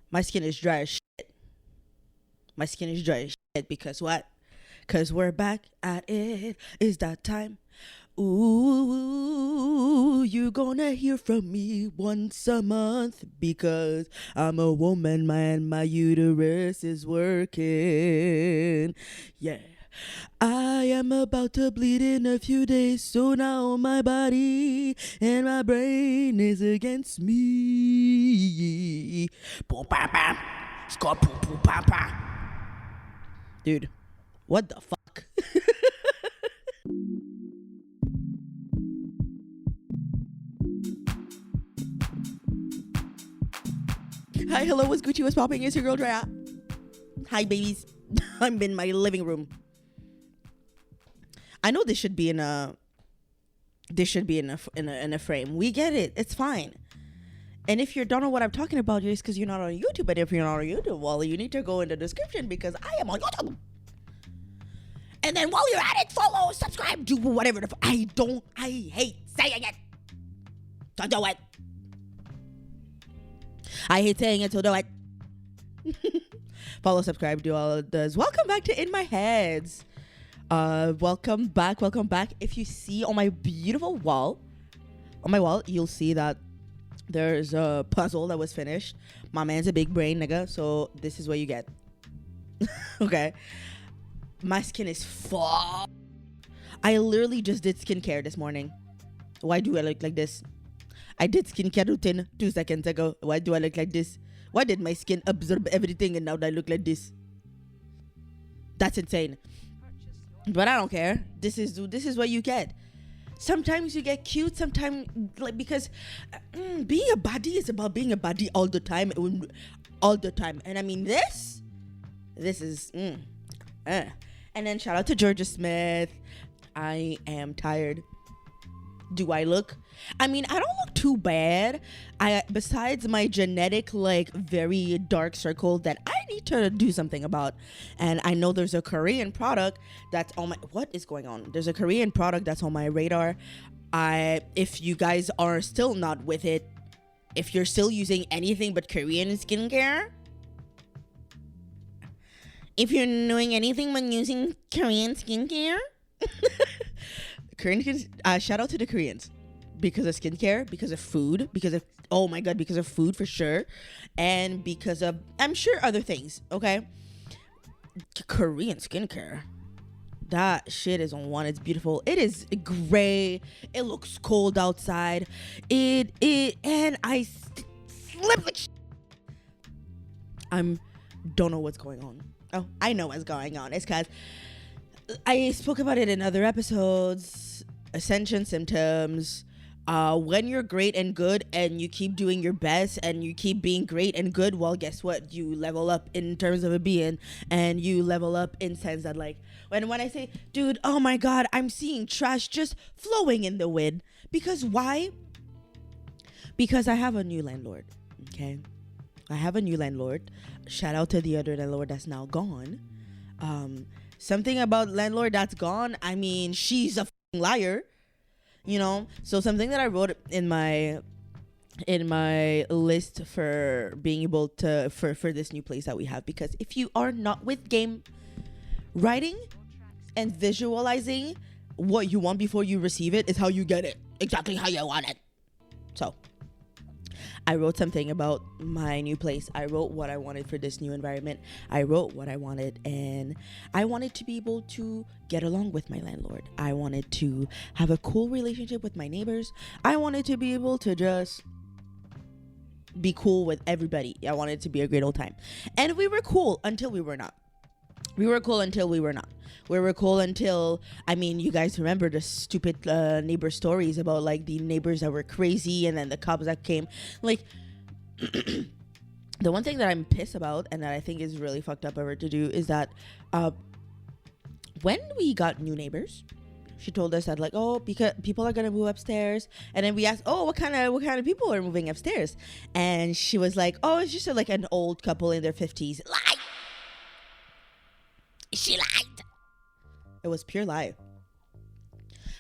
My skin is dry as shit. My skin is dry as shit because what? Because we're back at it. Is that time? Ooh, you're gonna hear from me once a month because I'm a woman, man. My uterus is working. Yeah. I am about to bleed in a few days, so now my body and my brain is against me. Boom, bam, bam. Score, boom, boom, bam, bam. Dude, what the fuck? Hi, hello, what's Gucci, what's popping? It's your girl Drèa. Hi, babies. I'm in my living room. I know this should be in a frame. We get it. It's fine. And if you don't know what I'm talking about, it's because you're not on YouTube. But if you're not on YouTube, well, you need to go in the description because I am on YouTube. And then while you're at it, follow, subscribe, do whatever I hate saying it. So do it. I hate saying it, so do it. Follow, subscribe, do all of those. Welcome back to In My Heads. Welcome back. If you see on my beautiful wall, you'll see that there's a puzzle that was finished. My man's a big brain nigga, so this is what you get. Okay. My skin is full. I literally just did skincare this morning. Why do I look like this? I did skincare routine 2 seconds ago. Why do I look like this? Why did my skin absorb everything and now I look like this? That's insane. But I don't care. This is what you get. Sometimes you get cute. Sometimes because being a body is about being a body all the time. And I mean this is. And then shout out to Georgia Smith. I am tired. Do I look? I mean, I don't look too bad. Besides my genetic, very dark circle that I need to do something about. And I know there's a Korean product that's on my... What is going on? There's a Korean product that's on my radar. If you guys are still not with it, if you're still using anything but Korean skincare, if you're doing anything but using Korean skincare, shout out to the Koreans because of skincare, because of food, because of food for sure, and because of I'm sure other things. Okay, Korean skincare, that shit is on one. It's beautiful. It is gray. It looks cold outside. And I slip like don't know what's going on. Oh, I know what's going on. It's because I spoke about it in other episodes. Ascension symptoms. When you're great and good and you keep doing your best and you keep being great and good, well, guess what? You level up in terms of a being, and you level up in sense that when I say, dude, oh my God, I'm seeing trash just flowing in the wind. Because why? Because I have a new landlord. Okay. I have a new landlord. Shout out to the other landlord that's now gone. Something about landlord that's gone. I mean, she's a f***ing liar, you know. So something that I wrote in my list for being able to for this new place that we have, because if you are not with game, writing and visualizing what you want before you receive it is how you get it exactly how you want it. So I wrote something about my new place. I wrote what I wanted for this new environment. I wrote what I wanted, and I wanted to be able to get along with my landlord. I wanted to have a cool relationship with my neighbors. I wanted to be able to just be cool with everybody. I wanted it to be a great old time. And we were cool until we were not. We were cool until we were not. We were cool until, I mean, you guys remember the stupid neighbor stories about the neighbors that were crazy and then the cops that came. The one thing that I'm pissed about and that I think is really fucked up ever to do is that when we got new neighbors, she told us that because people are gonna move upstairs, and then we asked, what kind of people are moving upstairs, and she was like, it's just an old couple in their 50s. Lie. She lied. It was pure lie.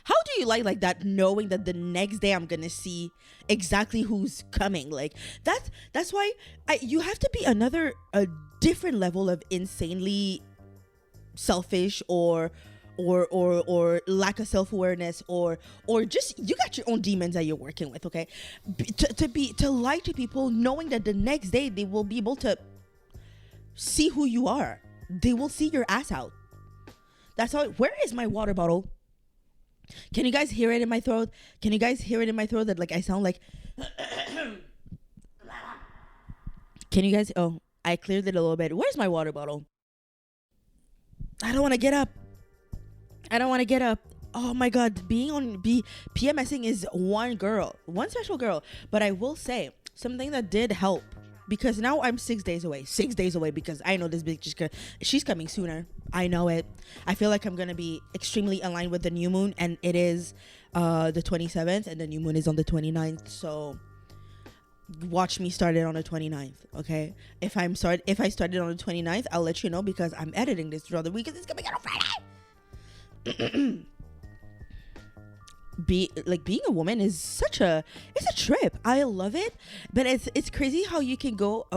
How do you like that, knowing that the next day I'm gonna see exactly who's coming? Like that's why you have to be a different level of insanely selfish or lack of self-awareness or just you got your own demons that you're working with, okay? To lie to people knowing that the next day they will be able to see who you are. They will see your ass out. That's how where is my water bottle? Can you guys hear it in my throat? Can you guys hear it in my throat that like I sound like Can you guys oh, I cleared it a little bit. Where's my water bottle? I don't want to get up. Oh my god, being on PMSing is one special girl. But I will say something that did help, because now I'm 6 days away because I know this bitch she's coming sooner. I know it. I feel like I'm gonna be extremely aligned with the new moon, and it is the 27th and the new moon is on the 29th, so watch me start it on the 29th, okay? If I started on the 29th, I'll let you know, because I'm editing this throughout the week and it's coming out on Friday. Being a woman is it's a trip. I love it, but it's crazy how you can go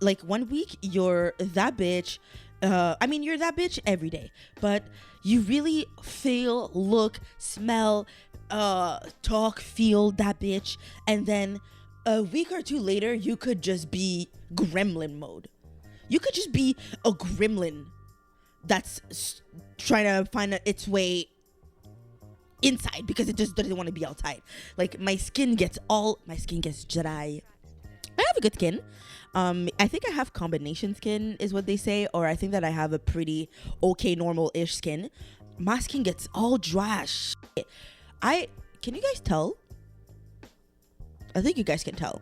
like 1 week you're that bitch. You're that bitch every day, but you really feel, look, smell, talk, feel that bitch, and then a week or two later you could just be gremlin mode. You could just be a gremlin that's trying to find its way inside because it just doesn't want to be outside. Like my skin gets dry. I have a good skin. I think I have combination skin is what they say, or I think that I have a pretty okay normal-ish skin. My skin gets all dry as shit. Can you guys tell? I think you guys can tell.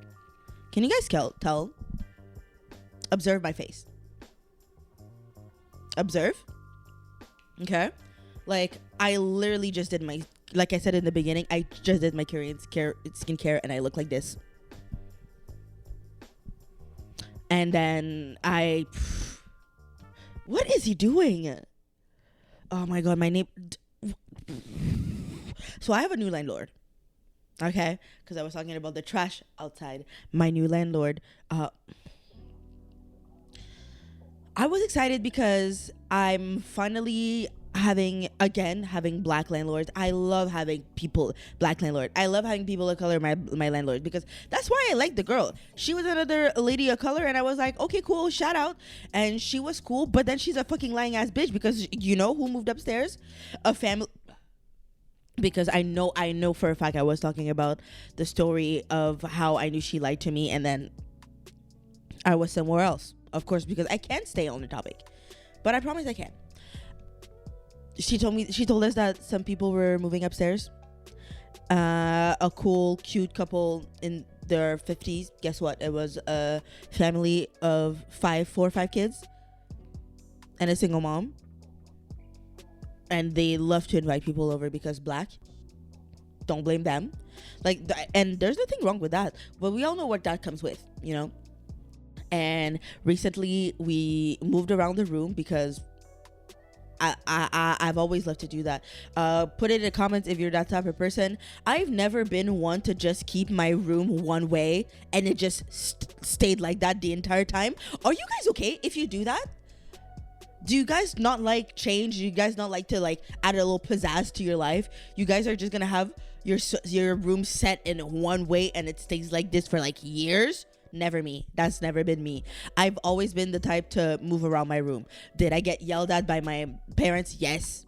Can you guys tell? Observe my face. Observe. Okay. Like I literally just did like I said in the beginning, I just did my Korean skincare and I look like this. And then what is he doing? Oh my god, my name. So I have a new landlord. Okay, because I was talking about the trash outside. My new landlord. I was excited because I'm finally having black landlords. I love having black landlord. I love having people of color, my landlord, because that's why I like the girl. She was another lady of color and I was like, okay, cool, shout out. And she was cool, but then she's a fucking lying ass bitch, because you know who moved upstairs? A family. Because I know for a fact I was talking about the story of how I knew she lied to me and then I was somewhere else. Of course, because I can't stay on the topic, but I promise I can. She told us that some people were moving upstairs. A cool, cute couple in their 50s. Guess what? It was a family of 4 or 5 kids and a single mom. And they love to invite people over because black. Don't blame them. And there's nothing wrong with that. But we all know what that comes with, you know? And recently we moved around the room because I've always loved to do that. Put it in the comments if you're that type of person. I've never been one to just keep my room one way and it just stayed like that the entire time. Are you guys okay if you do that? Do you guys not like change? Do you guys not like to add a little pizzazz to your life? You guys are just gonna have your room set in one way and it stays like this for years? Never me. That's never been me. I've always been the type to move around my room. Did I get yelled at by my parents? Yes.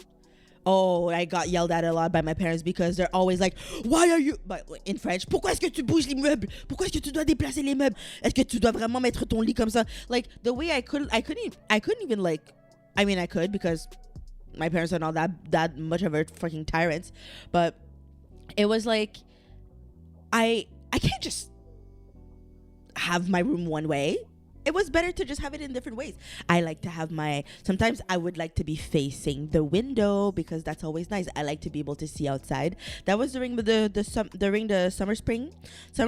Oh, I got yelled at a lot by my parents because they're always like, why are you, but in French, pourquoi est-ce que tu bouges les meubles? Pourquoi est-ce que tu dois déplacer les meubles? Est-ce que tu dois vraiment mettre ton lit comme ça? Like the way I couldn't even I could because my parents are not that much of a fucking tyrants, but it was like I can't just have my room one way. It was better to just have it in different ways. I like to have sometimes I would like to be facing the window because that's always nice. I like to be able to see outside. That was during the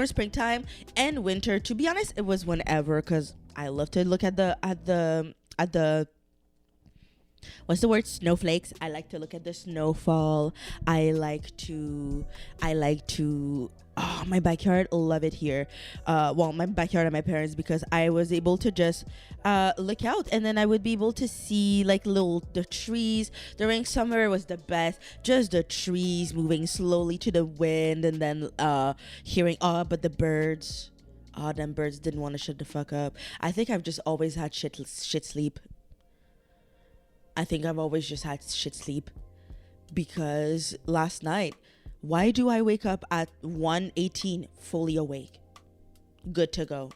springtime and winter. To be honest, it was whenever, because I love to look at the what's the word, snowflakes. I like to look at the snowfall. I like to oh, my backyard, love it here. Well, my backyard and my parents, because I was able to just look out, and then I would be able to see like the trees during summer was the best. Just the trees moving slowly to the wind, and then hearing but the birds. Them birds didn't want to shut the fuck up. I think I've just always had shit sleep. I think I've always just had shit sleep, because last night, why do I wake up at 1:18 fully awake? Good to go.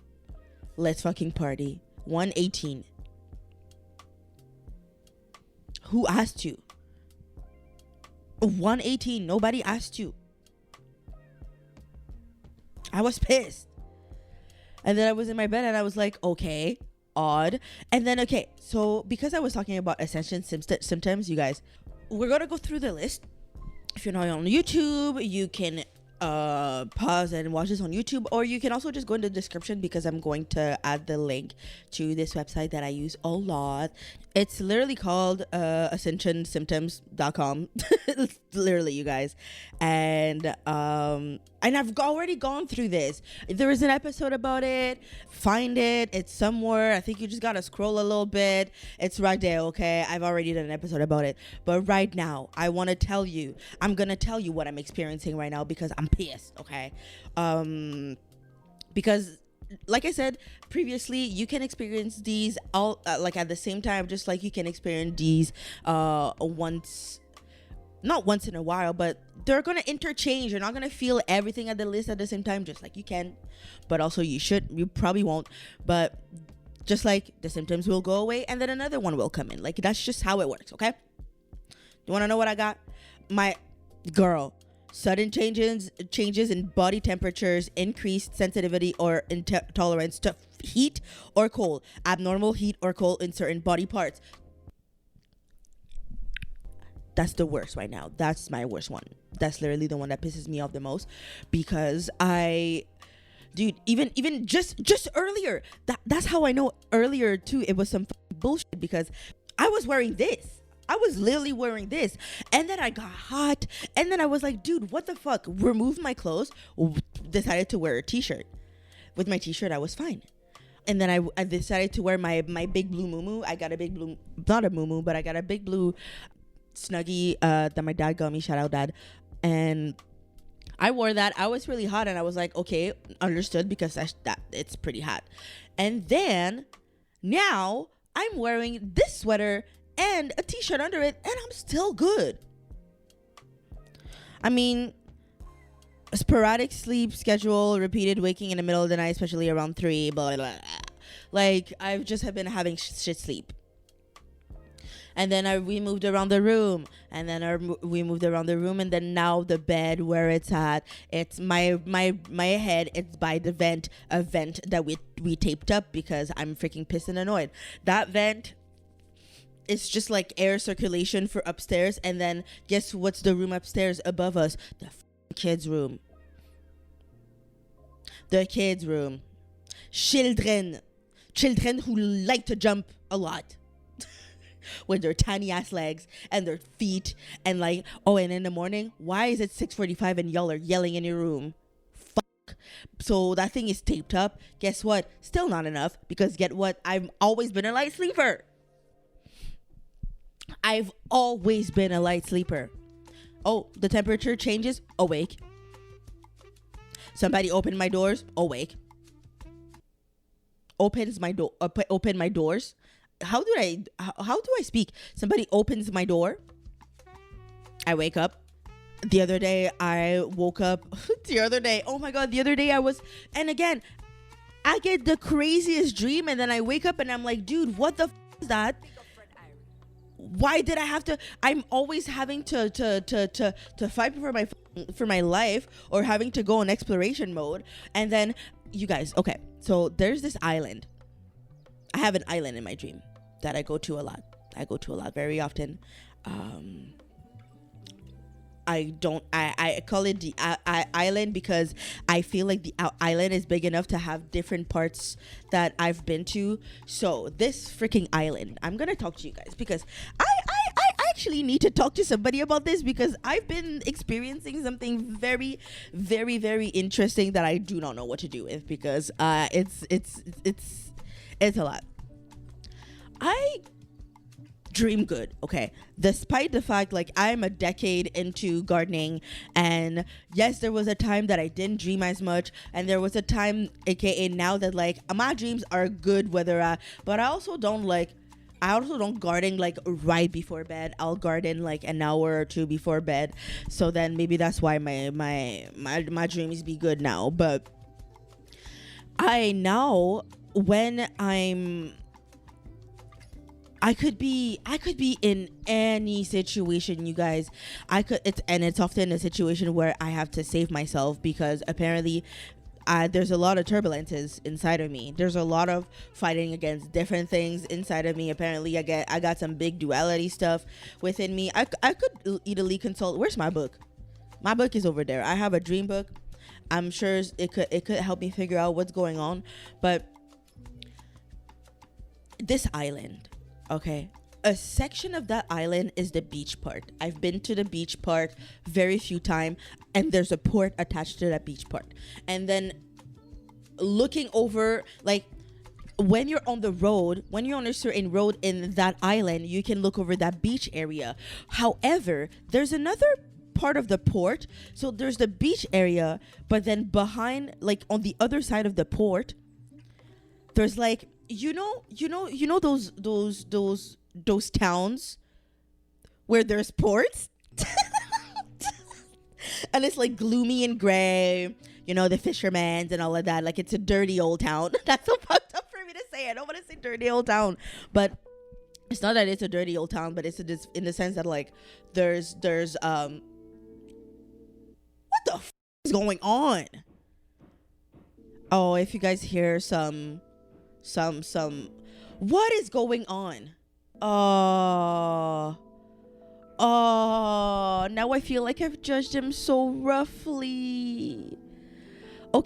Let's fucking party. 1:18. Who asked you? 1:18. Nobody asked you. I was pissed. And then I was in my bed and I was like, okay, odd. And then, okay, so because I was talking about ascension symptoms, you guys, we're going to go through the list. If you're not on YouTube, you can pause and watch this on YouTube, or you can also just go in the description, because I'm going to add the link to this website that I use a lot. It's literally called ascensionsymptoms.com. Literally, you guys. And I've already gone through this. There is an episode about it. Find it. It's somewhere. I think you just gotta scroll a little bit. It's right there, okay? I've already done an episode about it. But right now, I'm gonna tell you what I'm experiencing right now, because I'm pissed, okay? Because like I said previously, you can experience these all like at the same time, just like you can experience these not once in a while, but they're gonna interchange. You're not gonna feel everything at the list at the same time, just like you can, but also you probably won't. But just like the symptoms will go away and then another one will come in. Like, that's just how it works, okay? You want to know what I got? My girl, sudden changes in body temperatures, increased sensitivity or intolerance to heat or cold, abnormal heat or cold in certain body parts. That's the worst right now. That's my worst one. That's literally the one that pisses me off the most, because even just earlier, that's how I know earlier too, it was some bullshit, because I was wearing this. I was literally wearing this, and then I got hot, and then I was like, dude, what the fuck? Removed my clothes, decided to wear a t-shirt. With my t-shirt, I was fine. And then I decided to wear my big blue muumuu. I got a big blue, not a muumuu, but I got a big blue snuggie that my dad got me. Shout out, Dad. And I wore that. I was really hot, and I was like, okay, understood, because that it's pretty hot. And then now I'm wearing this sweater and a t-shirt under it, and I'm still good. I mean, sporadic sleep schedule, repeated waking in the middle of the night, especially around 3, blah, blah, blah. Like, I've just been having shit sleep. And then we moved around the room, and then and then now the bed where it's at, it's my head, it's by the vent, a vent that we taped up because I'm freaking pissed and annoyed. That vent, it's just like air circulation for upstairs, and then guess what's the room upstairs above us? The kids' room. The kids' room. Children who like to jump a lot. With their tiny ass legs and their feet, and like, oh, and in the morning, why is it 6:45 and y'all are yelling in your room? Fuck. So that thing is taped up. Guess what? Still not enough, because get what? I've always been a light sleeper. I've always been a light sleeper. Oh, the temperature changes? Awake. Somebody opened my doors? Awake. Open my doors. How do I speak? Somebody opens my door, I wake up. The other day I woke up. Oh my god, the other day I was, and again, I get the craziest dream, and then I wake up and I'm like, dude, what the is that? Why did I have to? I'm always having to fight for my life, or having to go in exploration mode. And then, you guys, okay, so there's this island. I have an island in my dream that I go to a lot. Very often. I call it the island because I feel like the island is big enough to have different parts that I've been to. So this freaking island, I'm gonna talk to you guys because actually need to talk to somebody about this because I've been experiencing something very, very, very interesting that I do not know what to do with because it's a lot. I dream good, okay, despite the fact like I'm a decade into gardening, and yes, there was a time that I didn't dream as much, and there was a time, aka now, that like my dreams are good but I also don't garden like right before bed. I'll garden like an hour or two before bed, so then maybe that's why my dreams be good now. But I now, when I could be in any situation, you guys. It's often a situation where I have to save myself because apparently there's a lot of turbulences inside of me. There's a lot of fighting against different things inside of me. Apparently I got some big duality stuff within me. I could easily consult. Where's my book? My book is over there. I have a dream book. I'm sure it could help me figure out what's going on. But this island, okay, a section of that island is the beach part. I've been to the beach part very few times, and there's a port attached to that beach part. And then looking over, like when you're on the road, when you're on a certain road in that island, you can look over that beach area. However, there's another part of the port. So there's the beach area, but then behind, like on the other side of the port, there's like, you know those towns where there's ports and it's like gloomy and gray, the fishermen's and all of that. Like it's a dirty old town. That's so fucked up for me to say. I don't want to say dirty old town, but it's not that it's a dirty old town, but it's in the sense that like there's what the is going on? Oh, if you guys hear some what is going on? Oh, now I feel like I've judged him so roughly. I'll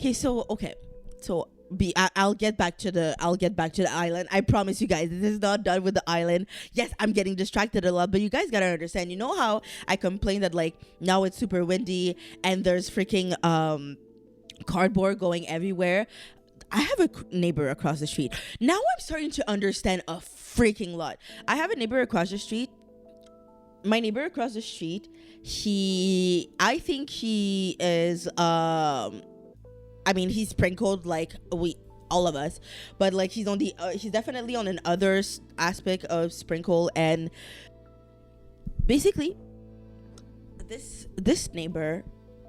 get back to the island. I promise you guys, this is not done with the island. Yes, I'm getting distracted a lot, but you guys gotta understand, you know how I complain that like now it's super windy and there's freaking cardboard going everywhere. I have a neighbor across the street. Now I'm starting to understand a freaking lot. I have a neighbor across the street. My neighbor across the street, I think he is, he's sprinkled like all of us, but like he's definitely on an other aspect of sprinkle. And basically this neighbor,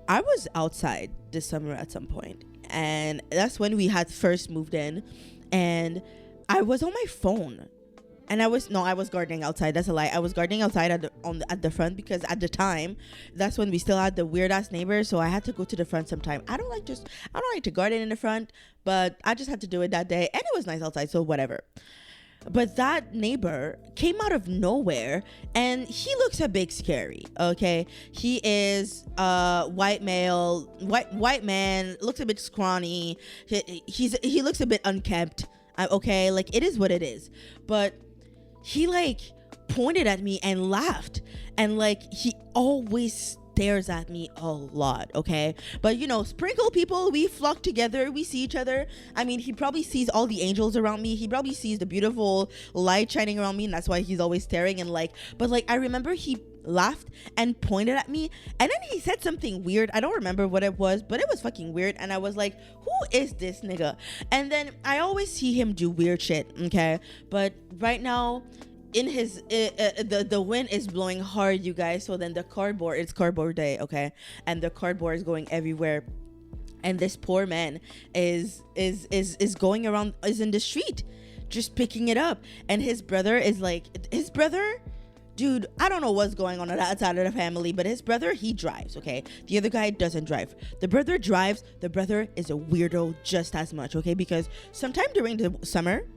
I was outside this summer at some point, and that's when we had first moved in, and I was on my phone, and I was gardening outside. That's a lie. I was gardening outside at the front because at the time, that's when we still had the weird ass neighbor, so I had to go to the front sometime. I don't like to garden in the front, but I just had to do it that day, and it was nice outside, so whatever. But that neighbor came out of nowhere, and he looks a bit scary. Okay, he is white man, looks a bit scrawny. He looks a bit unkempt. Okay, like it is what it is. But he like pointed at me and laughed, and like he always stares at me a lot. Okay, but sprinkle people, we flock together, we see each other. I mean, he probably sees all the angels around me, he probably sees the beautiful light shining around me, and that's why he's always staring. And like, but like I remember he laughed and pointed at me, and then he said something weird. I don't remember what it was, but it was fucking weird, and I was like, who is this nigga? And then I always see him do weird shit. Okay, but right now in his the wind is blowing hard, you guys. So then it's cardboard day, okay, and the cardboard is going everywhere, and this poor man is going around, is in the street just picking it up. And his brother, dude, I don't know what's going on that side of the family, but his brother, he drives, okay? The other guy doesn't drive. The brother drives. The brother is a weirdo just as much, okay? Because sometime during the summer,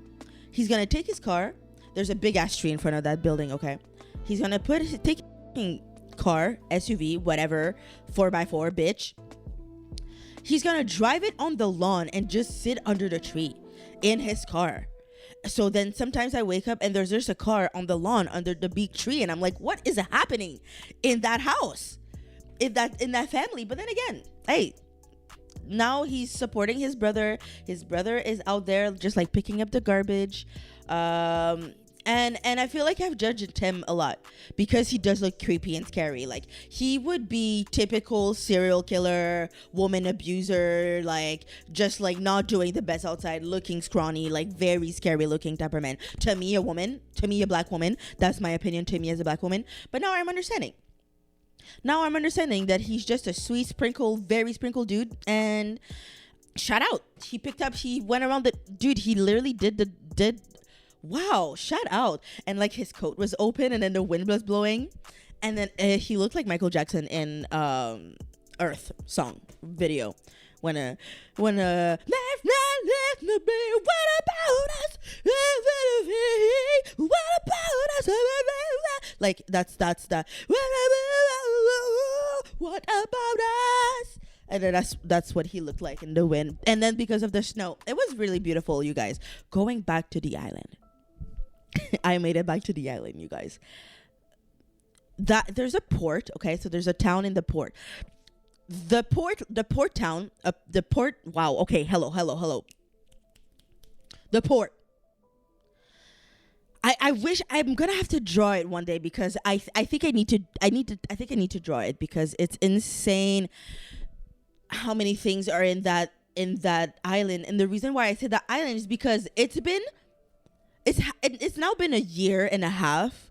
he's gonna take his car. There's a big ass tree in front of that building, okay? He's gonna take his car, SUV, whatever, 4x4, bitch. He's gonna drive it on the lawn and just sit under the tree in his car. So then sometimes I wake up and there's just a car on the lawn under the big tree, and I'm like, what is happening in that house, in that family? But then again, hey, now he's supporting his brother. His brother is out there just like picking up the garbage. And I feel like I've judged him a lot because he does look creepy and scary. Like, he would be typical serial killer, woman abuser, like just like not doing the best outside, looking scrawny, like very scary looking type of man. To me, a black woman. That's my opinion, to me as a black woman. But now I'm understanding. Now I'm understanding that he's just a sweet very sprinkled dude. And shout out. He went around the dude. He literally did. Wow, shout out. And like his coat was open and then the wind was blowing. And then he looked like Michael Jackson in Earth song video. When left me be, what about us? What about us? Like that's the what about us? And then that's what he looked like in the wind. And then because of the snow, it was really beautiful, you guys. Going back to the island. I made it back to the island, you guys. That there's a port, okay? So there's a town in the port. The port town, wow, okay, hello. The port. I wish I'm gonna have to draw it one day because I think I need to draw it because it's insane how many things are in that island. And the reason why I say that island is because it's now been a year and a half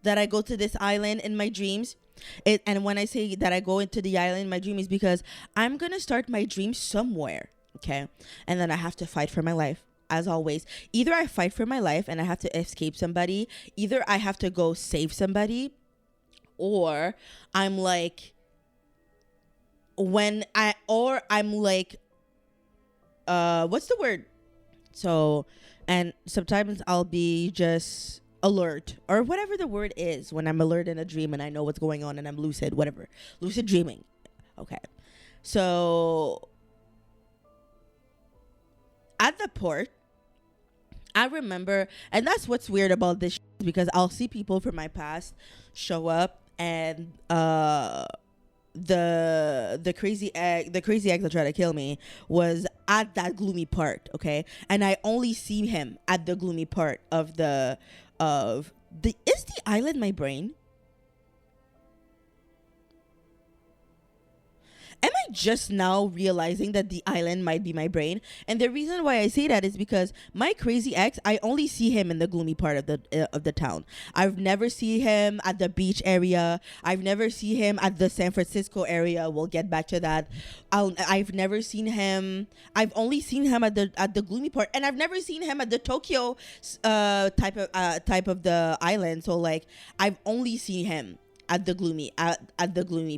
that I go to this island in my dreams. And when I say that I go into the island in my dream is because I'm gonna start my dream somewhere, okay? And then I have to fight for my life, as always. Either I fight for my life and I have to escape somebody, either I have to go save somebody, or I'm like, what's the word? So, and sometimes I'll be just alert or whatever the word is when I'm alert in a dream and I know what's going on and I'm lucid, whatever. Lucid dreaming. Okay. So at the port, I remember, and that's what's weird about this because I'll see people from my past show up and the crazy ex that tried to kill me was at that gloomy part, okay? And I only see him at the gloomy part of is the island my brain? Am I just now realizing that the island might be my brain? And the reason why I say that is because my crazy ex, I only see him in the gloomy part of the town. I've never seen him at the beach area. I've never seen him at the San Francisco area. We'll get back to that. I've never seen him. I've only seen him at the gloomy part, and I've never seen him at the Tokyo type of the island. So like I've only seen him at the gloomy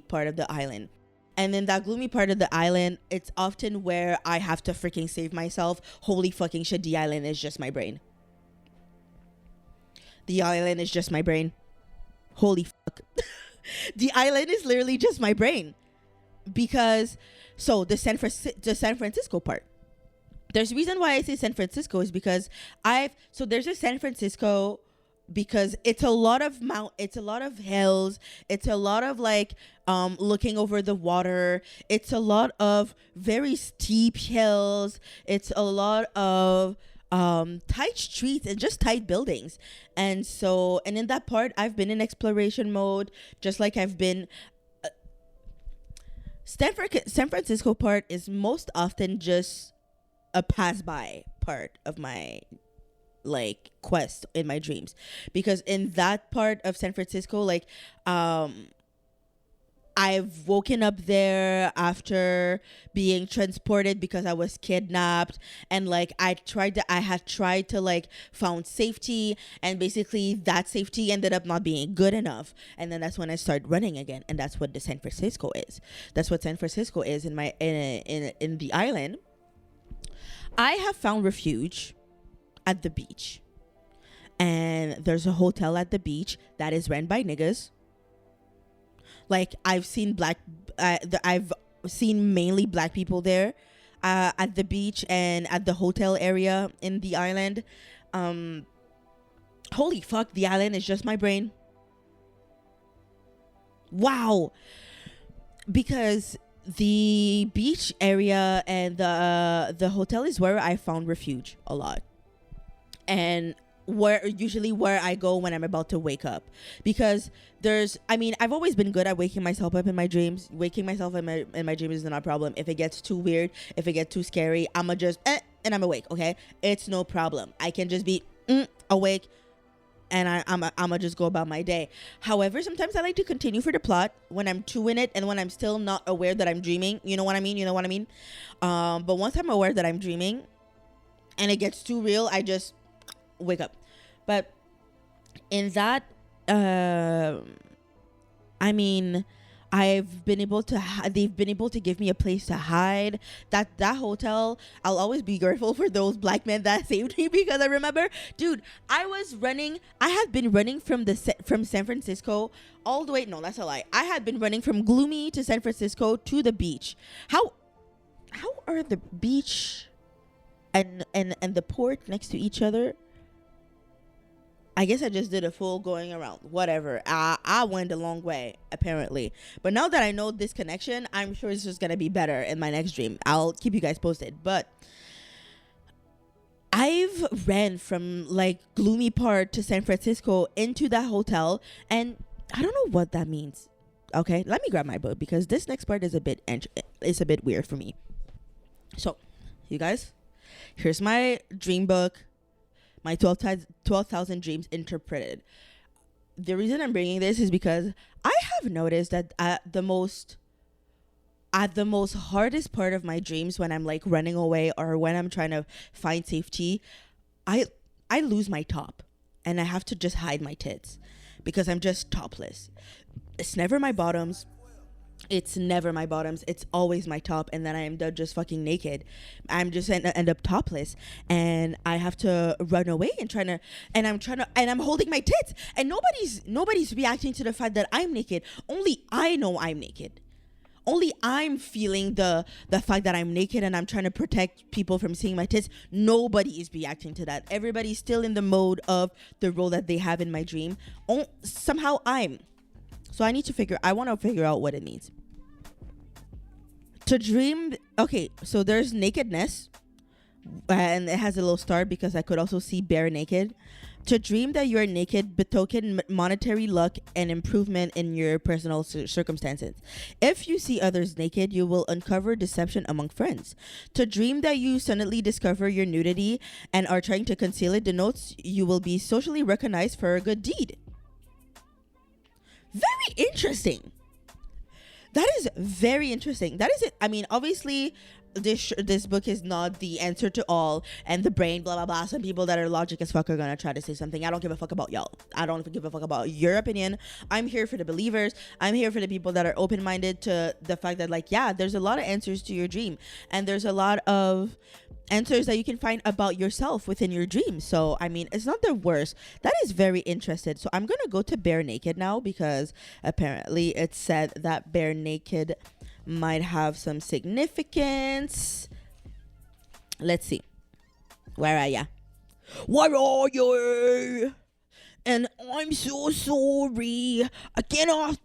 part of the island. And then that gloomy part of the island, it's often where I have to freaking save myself. Holy fucking shit, the island is just my brain. The island is just my brain. Holy fuck. The island is literally just my brain. Because, so the San Francisco part. There's a reason why I say San Francisco is because there's a San Francisco because it's a lot of hills, it's a lot of like looking over the water, it's a lot of very steep hills, it's a lot of tight streets and just tight buildings. And in that part I've been in exploration mode, just like I've been San Francisco part is most often just a pass by part of my like quest in my dreams, because in that part of San Francisco, like I've woken up there after being transported because I was kidnapped, and like I had tried to like found safety, and basically that safety ended up not being good enough, and then that's when I started running again. And that's what the San Francisco is. That's what San Francisco is in my in the island. I have found refuge at the beach, and there's a hotel at the beach that is ran by niggas. Like I've seen mainly black people there. at the beach and at the hotel area in the island. Holy fuck, the island is just my brain. Wow. Because the beach area and the hotel is where I found refuge a lot, and where I go when I'm about to wake up, because I've always been good at waking myself up in my dreams. Waking myself in my dreams is not a problem. If it gets too weird, if it gets too scary, I'ma just and I'm awake. Okay, it's no problem. I can just be awake, and I'ma just go about my day. However, sometimes I like to continue for the plot when I'm too in it and when I'm still not aware that I'm dreaming. You know what I mean? But once I'm aware that I'm dreaming and it gets too real, I just wake up. But in that, they've been able to give me a place to hide. That hotel, I'll always be grateful for those black men that saved me, because I remember, dude, I had been running from San Francisco all the way. No, that's a lie. I had been running from Gloomy to San Francisco to the beach. How are the beach and the port next to each other? I guess I just did a full going around. Whatever. I went a long way, apparently. But now that I know this connection, I'm sure it's just going to be better in my next dream. I'll keep you guys posted. But I've ran from like Gloomy Part to San Francisco into that hotel. And I don't know what that means. Okay, let me grab my book, because this next part is a bit weird for me. So, you guys, here's my dream book. My 12,000 Dreams Interpreted. The reason I'm bringing this is because I have noticed that at the most hardest part of my dreams, when I'm like running away or when I'm trying to find safety, I lose my top and I have to just hide my tits because I'm just topless. It's never my bottoms. It's always my top, and then I end up just fucking naked. I'm just end up topless, and I have to run away and I'm holding my tits, and nobody's reacting to the fact that I'm naked. Only I know I'm naked. Only I'm feeling the fact that I'm naked, and I'm trying to protect people from seeing my tits. Nobody is reacting to that. Everybody's still in the mode of the role that they have in my dream. Somehow I'm. So I want to figure out what it means. To dream, okay, so there's nakedness, and it has a little star because I could also see bare naked. To dream that you are naked betoken monetary luck and improvement in your personal circumstances. If you see others naked, you will uncover deception among friends. To dream that you suddenly discover your nudity and are trying to conceal it denotes you will be socially recognized for a good deed. Very interesting. That is very interesting. That is it. I mean, obviously, this book is not the answer to all, and the brain, blah, blah, blah. Some people that are logic as fuck are going to try to say something. I don't give a fuck about y'all. I don't give a fuck about your opinion. I'm here for the believers. I'm here for the people that are open-minded to the fact that, like, yeah, there's a lot of answers to your dream, and there's a lot of answers that you can find about yourself within your dreams. So I mean, it's not the worst. That is very interesting. So I'm gonna go to bare naked now, because apparently it said that bare naked might have some significance. Let's see. Where are ya? Where are you? And I'm so sorry. I cannot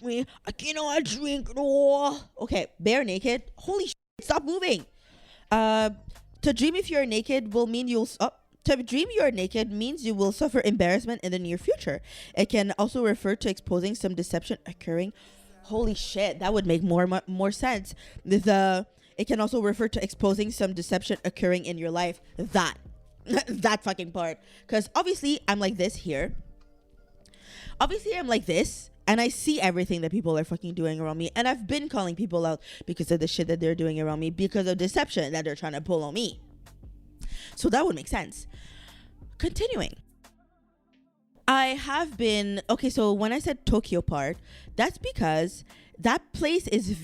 drink at all. Okay, bare naked. Holy shit, stop moving. To dream if you're naked will mean to dream you're naked means you will suffer embarrassment in the near future. It can also refer to exposing some deception occurring. Holy shit, that would make more sense. It can also refer to exposing some deception occurring in your life. That fucking part. Because obviously I'm like this here. Obviously I'm like this. And I see everything that people are fucking doing around me. And I've been calling people out because of the shit that they're doing around me, because of deception that they're trying to pull on me. So that would make sense. Continuing. Okay, so when I said Tokyo Park, that's because that place is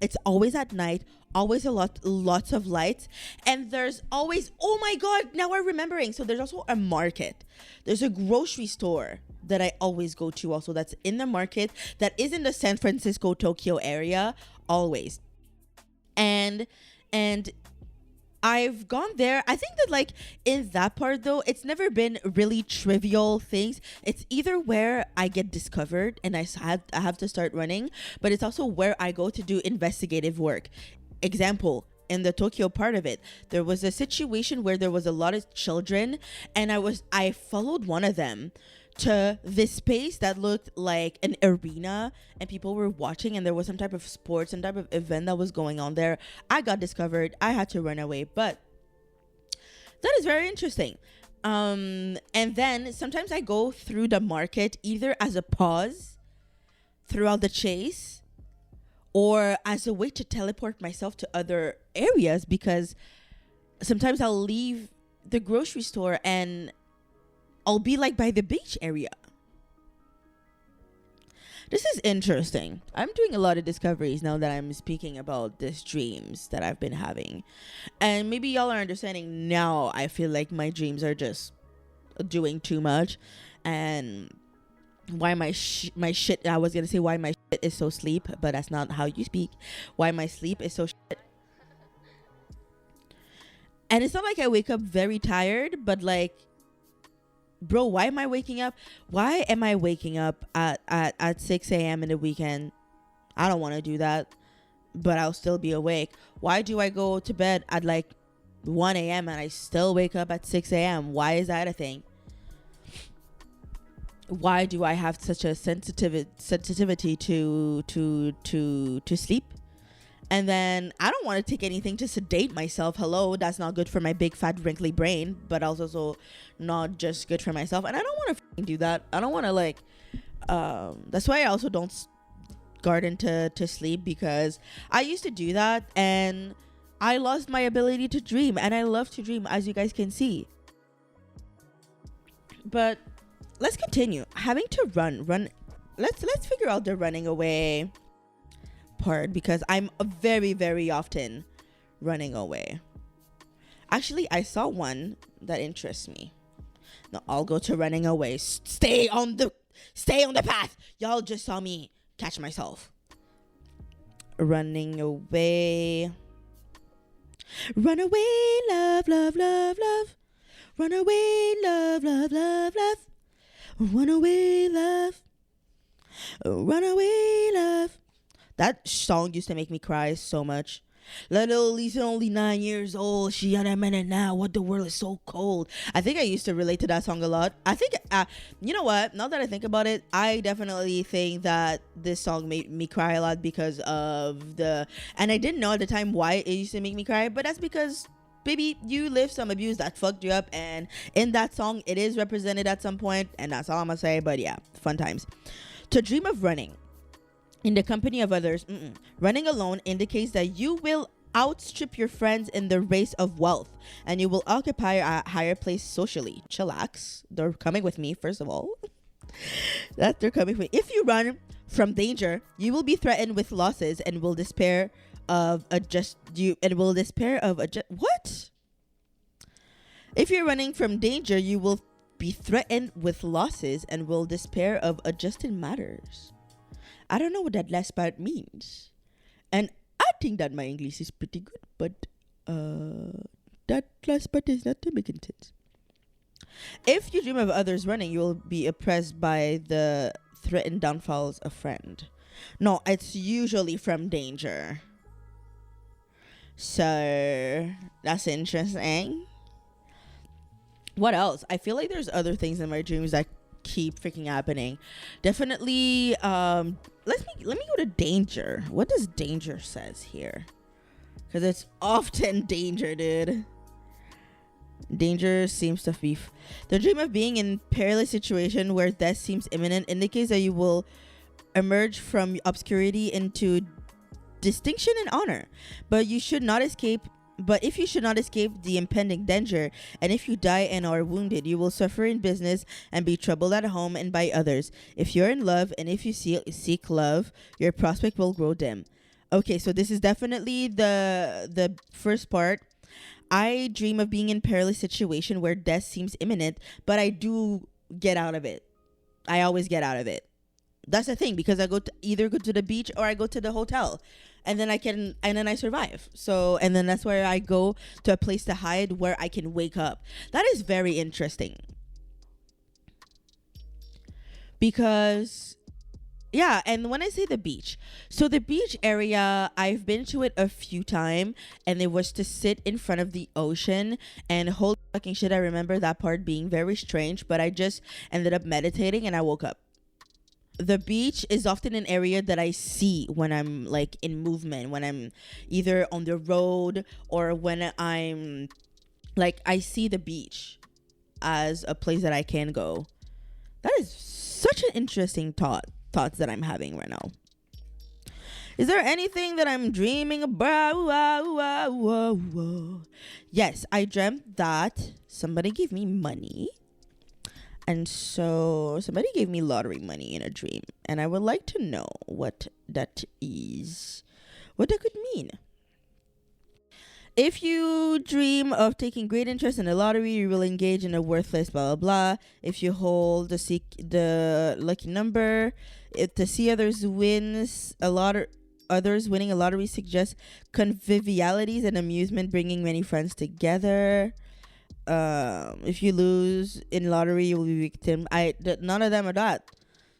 it's always at night, always lots of lights, and there's always, oh my god, now I'm remembering. So there's also a market. There's a grocery store that I always go to also, that's in the market, that is in the San Francisco, Tokyo area, always. And I've gone there. I think that like in that part though, it's never been really trivial things. It's either where I get discovered and I have to start running, but it's also where I go to do investigative work. Example, in the Tokyo part of it, there was a situation where there was a lot of children, and I followed one of them to this space that looked like an arena, and people were watching, and there was some type of sports, some type of event that was going on there. I got discovered. I had to run away, but that is very interesting. And then sometimes I go through the market either as a pause throughout the chase or as a way to teleport myself to other areas, because sometimes I'll leave the grocery store and I'll be like by the beach area. This is interesting. I'm doing a lot of discoveries now that I'm speaking about these dreams that I've been having. And maybe y'all are understanding now. I feel like my dreams are just doing too much. And why my shit, I was going to say why my shit is so sleep, but that's not how you speak. Why my sleep is so shit. And it's not like I wake up very tired, but like, bro, why am I waking up? Why am I waking up at 6 a.m. in the weekend? I don't want to do that, but I'll still be awake. Why do I go to bed at like 1 a.m. and I still wake up at 6 a.m.? Why is that a thing? Why do I have such a sensitivity to sleep? And then I don't want to take anything to sedate myself. Hello, that's not good for my big fat wrinkly brain, but also not just good for myself. And I don't want to do that. I don't want to like that's why I also don't garden to sleep, because I used to do that and I lost my ability to dream, and I love to dream, as you guys can see. But let's continue. Having to run. Let's figure out the running away part, because I'm very, very often running away. Actually, I saw one that interests me. Now I'll go to running away. Stay on the path. Y'all just saw me catch myself. Running away. Run away, love, love, love, love. Run away, love, love, love, love. Run away, love. Run away, love. That song used to make me cry so much. Little Lisa, only 9 years old. She had a minute now. What, the world is so cold. I think I used to relate to that song a lot. I think, you know what? Now that I think about it, I definitely think that this song made me cry a lot because of and I didn't know at the time why it used to make me cry, but that's because, baby, you lived some abuse that fucked you up, and in that song, it is represented at some point, and that's all I'm gonna say. But yeah, fun times. To dream of running in the company of others. Running alone indicates that you will outstrip your friends in the race of wealth, and you will occupy a higher place socially. Chillax. They're coming with me, first of all. That they're coming with me. If you run from danger, you will be threatened with losses and will despair of what? If you're running from danger, you will be threatened with losses and will despair of adjusted matters. I don't know what that last part means, and I think that my English is pretty good, but that last part is not making sense. If you dream of others running, you will be oppressed by the threatened downfalls of friend. No, it's usually from danger. So that's interesting. What else? I feel like there's other things in my dreams that keep freaking happening. Definitely let me go to danger. What does danger says here? Because it's often danger, dude. Danger seems to be the dream of being in perilous situation where death seems imminent indicates that you will emerge from obscurity into distinction and honor, but if you should not escape the impending danger, and if you die and are wounded, you will suffer in business and be troubled at home and by others. If you're in love and if you seek love, your prospect will grow dim. Okay, so this is definitely the first part. I dream of being in perilous situation where death seems imminent, but I do get out of it. I always get out of it. That's the thing, because I either go to the beach or I go to the hotel. and then I survive. So, and then that's where I go to a place to hide where I can wake up. That is very interesting. Because yeah, and when I say the beach, so the beach area, I've been to it a few times, and it was to sit in front of the ocean and hold fucking shit. I remember that part being very strange, but I just ended up meditating and I woke up. The beach is often an area that I see when I'm like in movement, when I'm either on the road or when I'm like, I see the beach as a place that I can go. That is such an interesting thoughts that I'm having right now. Is there anything that I'm dreaming about? Yes, I dreamt that somebody gave me money. And so somebody gave me lottery money in a dream. And I would like to know what that is. What that could mean. If you dream of taking great interest in the lottery, you will engage in a worthless blah, blah, blah. If you hold the lucky number, if to see others winning a lottery suggests convivialities and amusement, bringing many friends together. If you lose in lottery, you will be victim. None of them are that.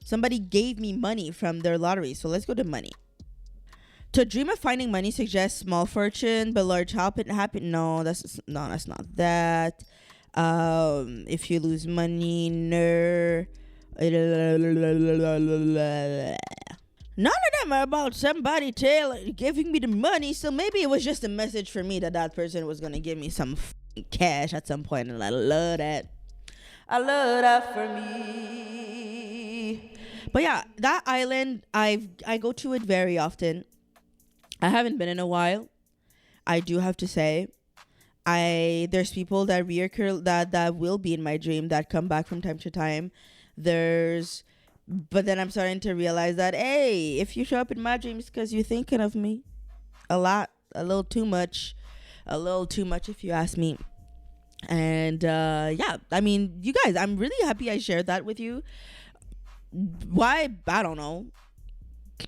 Somebody gave me money from their lottery, so let's go to money. To dream of finding money suggests small fortune, but large happen. No, that's not that. If you lose money, none of them are about somebody giving me the money. So maybe it was just a message for me that person was gonna give me some cash at some point, and I love that. I love that for me. But yeah, that island, I go to it very often. I haven't been in a while. I do have to say, there's people that that will be in my dream that come back from time to time. But then I'm starting to realize that, hey, if you show up in my dreams, because you're thinking of me a little too much if you ask me. And yeah, I mean, you guys, I'm really happy I shared that with you. Why? I don't know.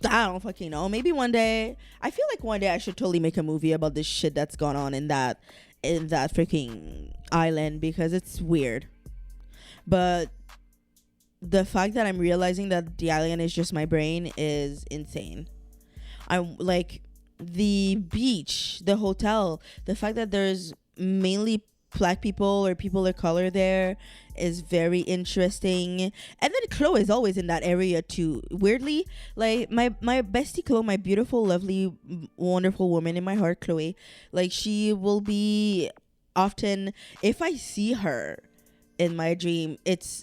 I don't fucking know. Maybe one day. I feel like one day I should totally make a movie about this shit that's gone on in that freaking island, because it's weird. But the fact that I'm realizing that the island is just my brain is insane. I'm like, the beach, the hotel, the fact that there's mainly black people or people of color there is very interesting. And then Chloe is always in that area too, weirdly. Like my bestie Chloe, my beautiful, lovely, wonderful woman in my heart, Chloe, like, she will be often, if I see her in my dream,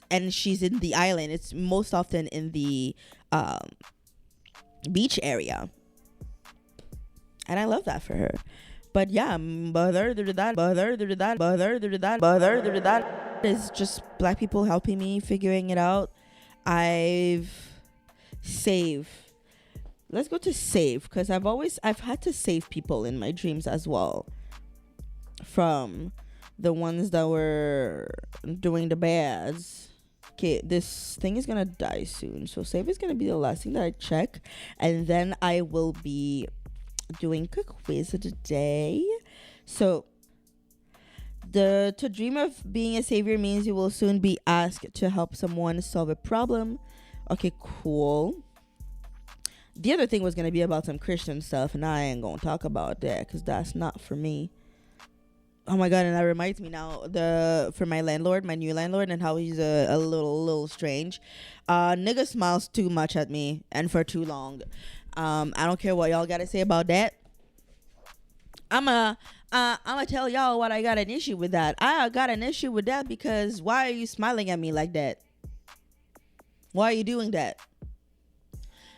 and she's in the island, it's most often in the beach area, and I love that for her. But yeah, that is just black people helping me figuring it out. Let's go to save, because I've had to save people in my dreams as well, from the ones that were doing the bads. Okay, this thing is gonna die soon, so save is gonna be the last thing that I check, and then I will be doing quick quiz of the day. So to dream of being a savior means you will soon be asked to help someone solve a problem. Okay, cool. The other thing was gonna be about some Christian stuff, and I ain't gonna talk about that because that's not for me. Oh my god, and that reminds me now, for my landlord, my new landlord, and how he's a little strange. Nigga smiles too much at me and for too long. I don't care what y'all gotta say about that. I'ma tell y'all what I got an issue with that. I got an issue with that because why are you smiling at me like that? Why are you doing that?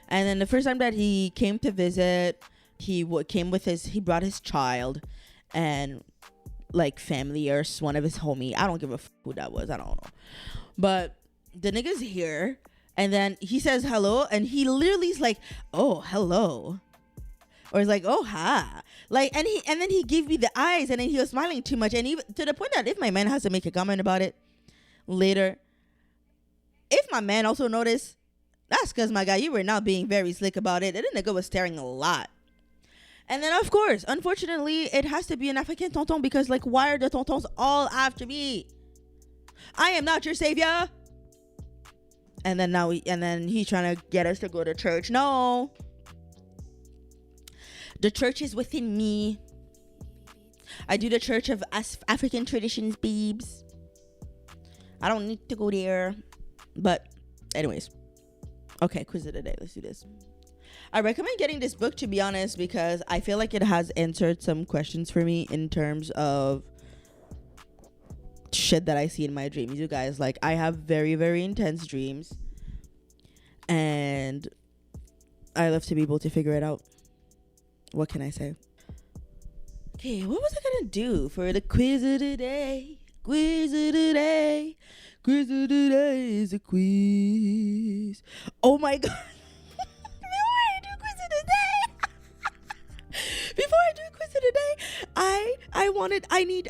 And then the first time that he came to visit, he brought his child and like family or one of his homie. I don't give a fuck who that was. I don't know. But the nigga's here, and then he says hello, and he literally is like, oh, hello. Or he's like, oh, hi. Like, and then he gave me the eyes, and then he was smiling too much. And even to the point that if my man has to make a comment about it later, if my man also noticed, that's because, my guy, you were not being very slick about it. And the nigga was staring a lot. And then, of course, unfortunately, it has to be an African tonton because, like, why are the tontons all after me? I am not your savior. And then he's trying to get us to go to church. No. The church is within me. I do the church of African traditions, babes. I don't need to go there. But, anyways. Okay, quiz of the day. Let's do this. I recommend getting this book, to be honest, because I feel like it has answered some questions for me in terms of shit that I see in my dreams. You guys, like, I have very, very intense dreams, and I love to be able to figure it out. What can I say? Okay, what was I gonna do for the quiz of the day? Quiz of the day. Quiz of the day is a quiz. Oh my god. Before I do quiz of the day,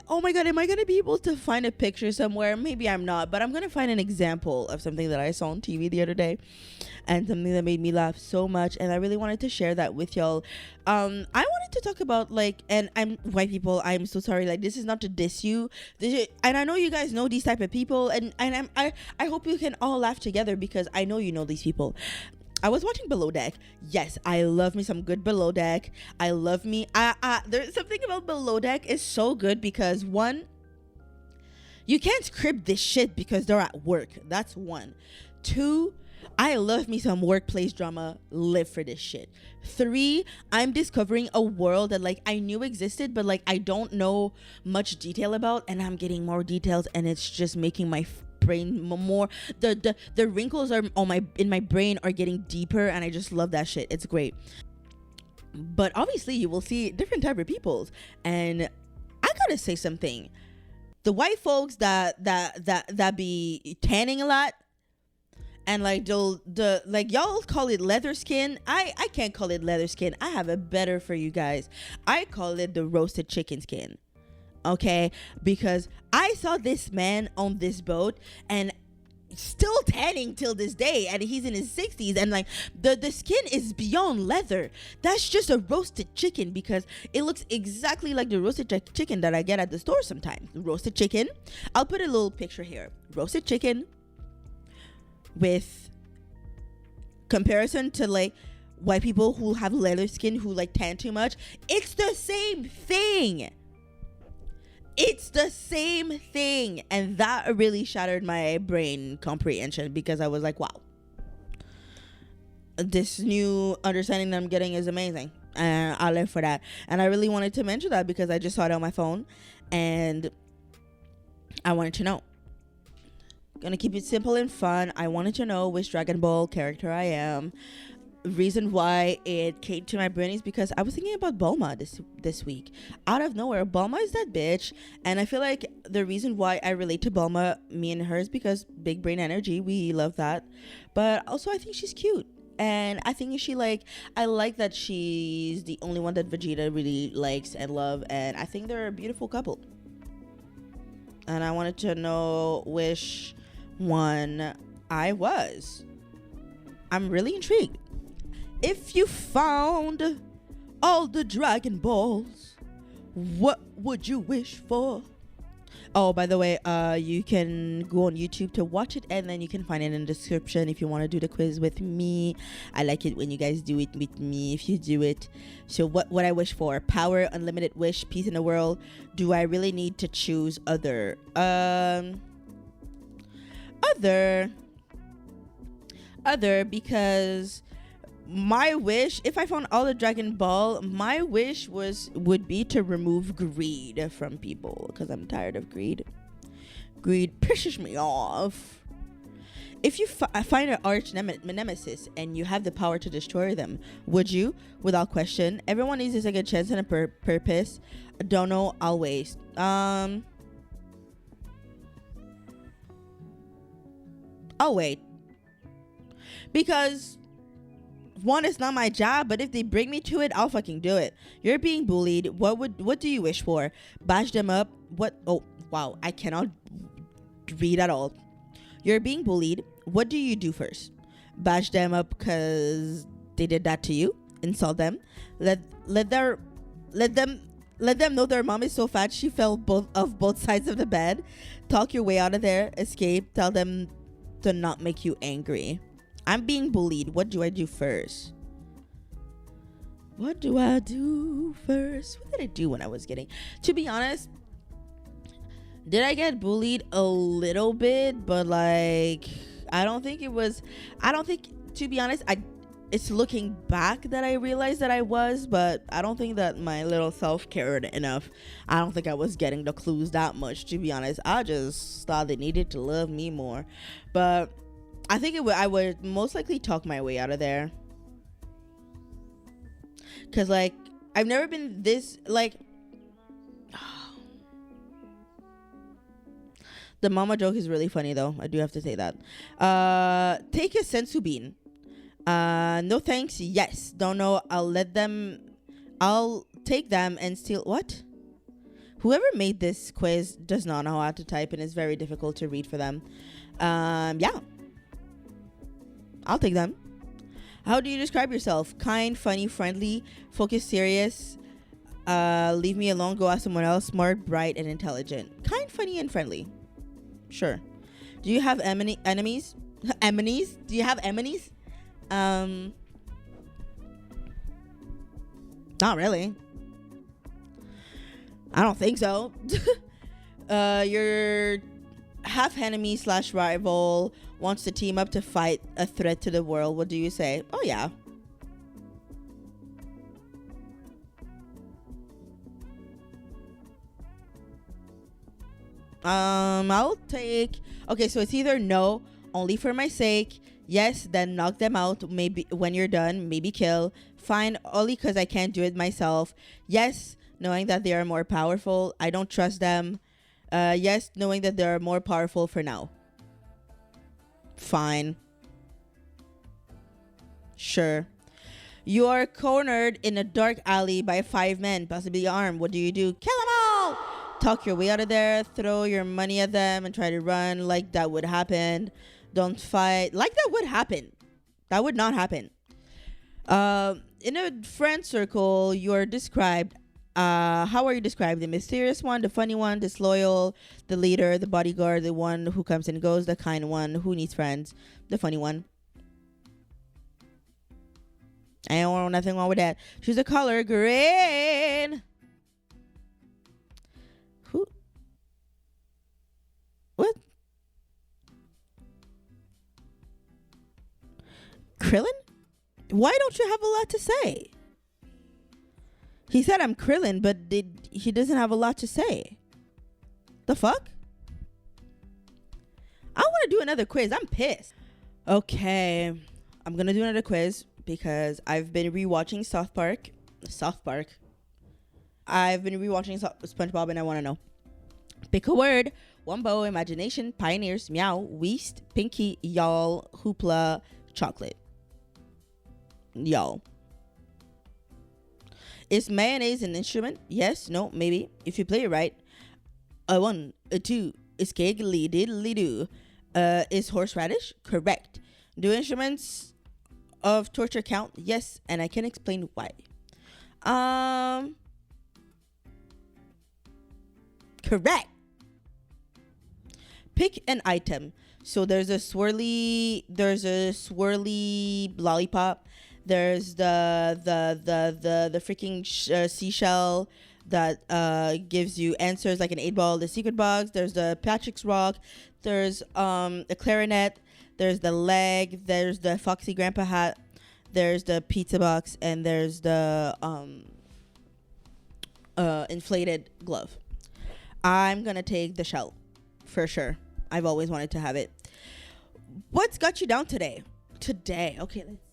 oh my god, am I gonna be able to find a picture somewhere? Maybe I'm not, but I'm gonna find an example of something that I saw on TV the other day, and something that made me laugh so much, and I really wanted to share that with y'all. I wanted to talk about, like, and I'm white people, I'm so sorry, like, this is not to diss you, and I know you guys know these type of people, and I hope you can all laugh together, because I know you know these people. I was watching Below Deck. Yes, I love me some good Below Deck. I love me. There's something about Below Deck is so good because, one, you can't script this shit because they're at work. That's one. Two, I love me some workplace drama. Live for this shit. Three, I'm discovering a world that, like, I knew existed, but, like, I don't know much detail about, and I'm getting more details, and it's just making my brain more, the wrinkles are in my brain are getting deeper, and I just love that shit. It's great. But obviously you will see different type of peoples, and I gotta say something. The white folks that be tanning a lot, and like like, y'all call it leather skin. I can't call it leather skin. I have a better for you guys. I call it the roasted chicken skin. Okay, because I saw this man on this boat, and still tanning till this day, and he's in his 60s, and like the skin is beyond leather. That's just a roasted chicken, because it looks exactly like the roasted chicken that I get at the store sometimes. Roasted chicken, I'll put a little picture here. Roasted chicken with comparison to, like, white people who have leather skin, who, like, tan too much. It's the same thing. It's the same thing. And that really shattered my brain comprehension, because I was like, wow, this new understanding that I'm getting is amazing, and I live for that. And I really wanted to mention that because I just saw it on my phone, and I wanted to know. Gonna keep it simple and fun. I wanted to know which Dragon Ball character I am. Reason why it came to my brain is because I was thinking about Bulma this week. Out of nowhere, Bulma is that bitch, and I feel like the reason why I relate to Bulma, me and her, is because big brain energy. We love that, but also I think she's cute, and I think I like that she's the only one that Vegeta really likes and love, and I think they're a beautiful couple. And I wanted to know which one I was. I'm really intrigued. If you found all the Dragon Balls, what would you wish for? Oh, by the way, you can go on YouTube to watch it, and then you can find it in the description if you want to do the quiz with me. I like it when you guys do it with me, if you do it. So what I wish for: power, unlimited wish, peace in the world. Do I really need to choose other? Other, because my wish, if I found all the Dragon Ball, my wish would be to remove greed from people, because I'm tired of greed. Greed pisses me off. If you find an arch nemesis and you have the power to destroy them, would you? Without question. Everyone needs a second chance and a purpose. Don't know, I'll waste. I'll wait. Because one, it's not my job, but if they bring me to it, I'll fucking do it. You're being bullied. What do you wish for? Bash them up. What? Oh, wow. I cannot read at all. You're being bullied. What do you do first? Bash them up because they did that to you? insult them, let let their let them let them know their mom is so fat she fell both sides of the bed. Talk your way out of there. Escape. Tell them to not make you angry. I'm being bullied. What do I do first? What do I do first? What did I do when I was getting... To be honest, did I get bullied? A little bit, but like... I don't think, to be honest, it's looking back that I realized that I was, but I don't think that my little self cared enough. I don't think I was getting the clues that much, to be honest. I just thought they needed to love me more. But I think I would most likely talk my way out of there. Because, like, I've never been this, like... The mama joke is really funny, though. I do have to say that. Take a sensu bean. No thanks. Yes. Don't know. I'll take them and steal. What? Whoever made this quiz does not know how to type, and it's very difficult to read for them. Yeah. I'll take them. How do you describe yourself? Kind, funny, friendly, focused, serious. Leave me alone. Go ask someone else. Smart, bright, and intelligent. Kind, funny, and friendly. Sure. Do you have enemies? Enemies? Do you have enemies? Not really. I don't think so. Your half enemy / rival wants to team up to fight a threat to the world. What do you say? Oh yeah. I'll take... Okay, so it's either no, only for my sake. Yes, then knock them out. Maybe when you're done, maybe kill. Fine, only because I can't do it myself. Yes, knowing that they are more powerful. I don't trust them. Yes, knowing that they are more powerful for now. Fine. Sure. You are cornered in a dark alley by 5 men, possibly armed. What do? Kill them all! Talk your way out of there. Throw your money at them and try to run like that would happen. Don't fight like that would happen. That would not happen. In a friend circle, you are described. How are you described? The mysterious one, the funny one, disloyal, the leader, the bodyguard, the one who comes and goes, the kind one who needs friends, the funny one. I don't want nothing wrong with that. Choose a color, green. Who? What? Krillin? Why don't you have a lot to say? He said I'm Krillin, but he doesn't have a lot to say. The fuck? I want to do another quiz. I'm pissed. Okay. I'm going to do another quiz because I've been rewatching South Park. I've been rewatching SpongeBob and I want to know. Pick a word. Wumbo, imagination, pioneers, meow, weast, pinky, y'all, hoopla, chocolate. Y'all. Is mayonnaise an instrument? Yes, no, maybe. If you play it right. A 1, a 2, is giggly diddly do. Is horseradish? Correct. Do instruments of torture count? Yes, and I can explain why. Correct. Pick an item. So there's a swirly lollipop. There's the freaking seashell that gives you answers like an 8-ball. The secret box. There's the Patrick's Rock. There's a clarinet. There's the leg. There's the Foxy Grandpa hat. There's the pizza box, and there's the inflated glove. I'm gonna take the shell for sure. I've always wanted to have it. What's got you down today? Okay, let's see.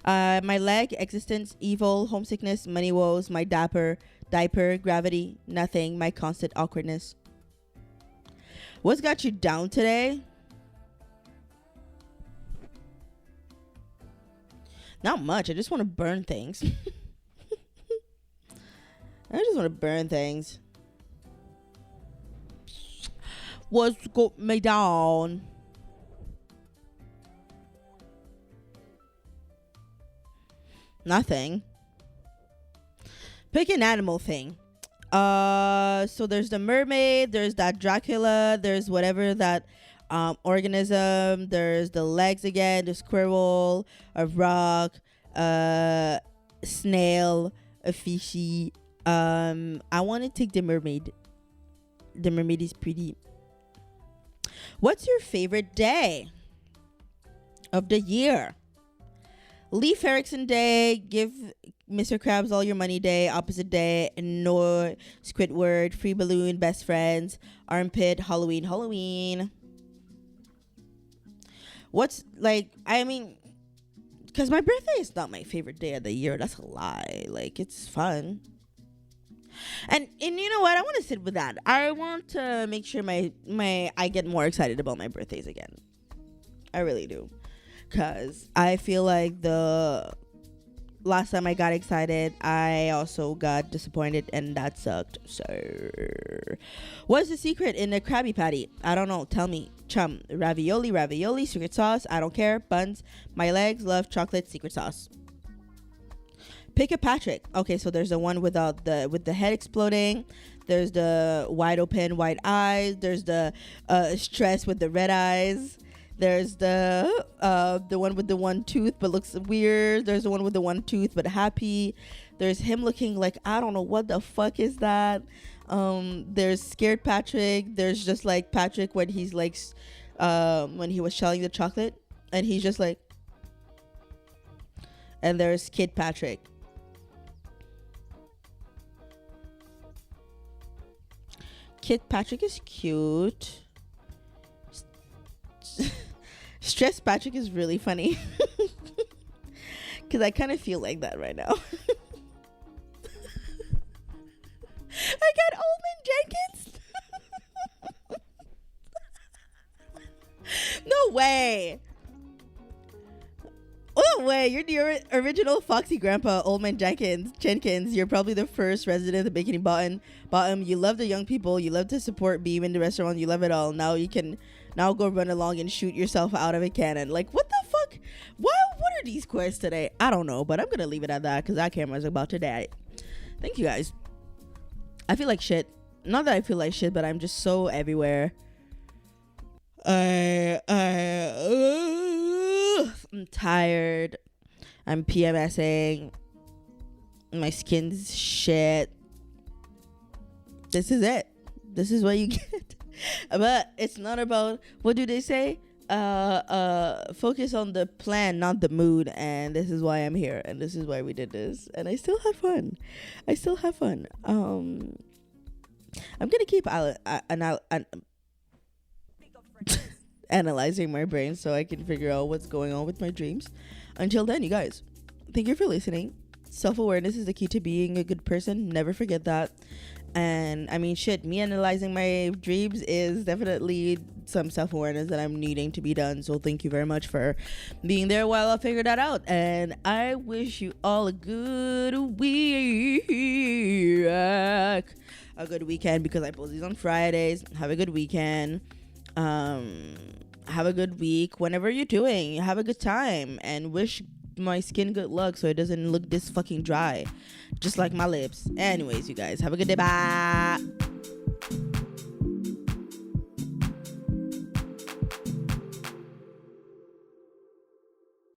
My leg, existence, evil, homesickness, money woes, my diaper, gravity, nothing, my constant awkwardness. What's got you down today? Not much. I just want to burn things. I just want to burn things. What's got me down? Nothing. Pick an animal thing. So there's the mermaid, there's that Dracula, there's whatever that organism, there's the legs again, the squirrel, a rock, a snail, a fishy. I want to take the mermaid. The mermaid is pretty. What's your favorite day of the year? Leif Erikson Day, give Mr. Krabs all your money day, opposite day, no Squidward, free balloon, best friends, armpit, Halloween. What's like, I mean, because my birthday is not my favorite day of the year. That's a lie. Like, it's fun. And you know what? I want to sit with that. I want to make sure I get more excited about my birthdays again. I really do. Because I feel like the last time I got excited, I also got disappointed, and that sucked. So, what's the secret in the Krabby Patty? I don't know. Tell me. Chum. Ravioli, secret sauce. I don't care. Buns. My legs love chocolate, secret sauce. Pick a Patrick. Okay, so there's the one with the head exploding. There's the wide open, white eyes. There's the stress with the red eyes. There's the one with the one tooth but looks weird. There's the one with the one tooth but happy. There's him looking like, I don't know what the fuck is that. There's scared Patrick. There's just like Patrick when he's like when he was shelling the chocolate and he's just like. And there's Kid Patrick. Kid Patrick is cute. Stress Patrick is really funny. Because I kind of feel like that right now. I got Oldman Jenkins. No way. Oh way, you're the original Foxy Grandpa, Oldman Jenkins. You're probably the first resident of Bikini Bottom. You love the young people. You love to support Beam in the restaurant. You love it all. Now you can go run along and shoot yourself out of a cannon. Like, what the fuck? What are these quests today? I don't know, but I'm gonna leave it at that because that camera's about to die. Thank you guys. I feel like shit. Not that I feel like shit, but I'm just so everywhere. I'm tired. I'm PMSing. My skin's shit. This is it. This is what you get. But it's not about, what do they say? Focus on the plan, not the mood. And this is why I'm here. And this is why we did this. And I still have fun. I'm gonna keep analyzing my brain so I can figure out what's going on with my dreams. Until then, you guys, thank you for listening. Self-awareness is the key to being a good person. Never forget that. And I mean, shit, me analyzing my dreams is definitely some self-awareness that I'm needing to be done. So thank you very much for being there while I figure that out. And I wish you all a good week. A good weekend, because I post these on Fridays. Have a good weekend. Have a good week. Whenever you're doing, have a good time, and wish my skin good luck so it doesn't look this fucking dry, just like my lips. Anyways, you guys, have a good day. Bye.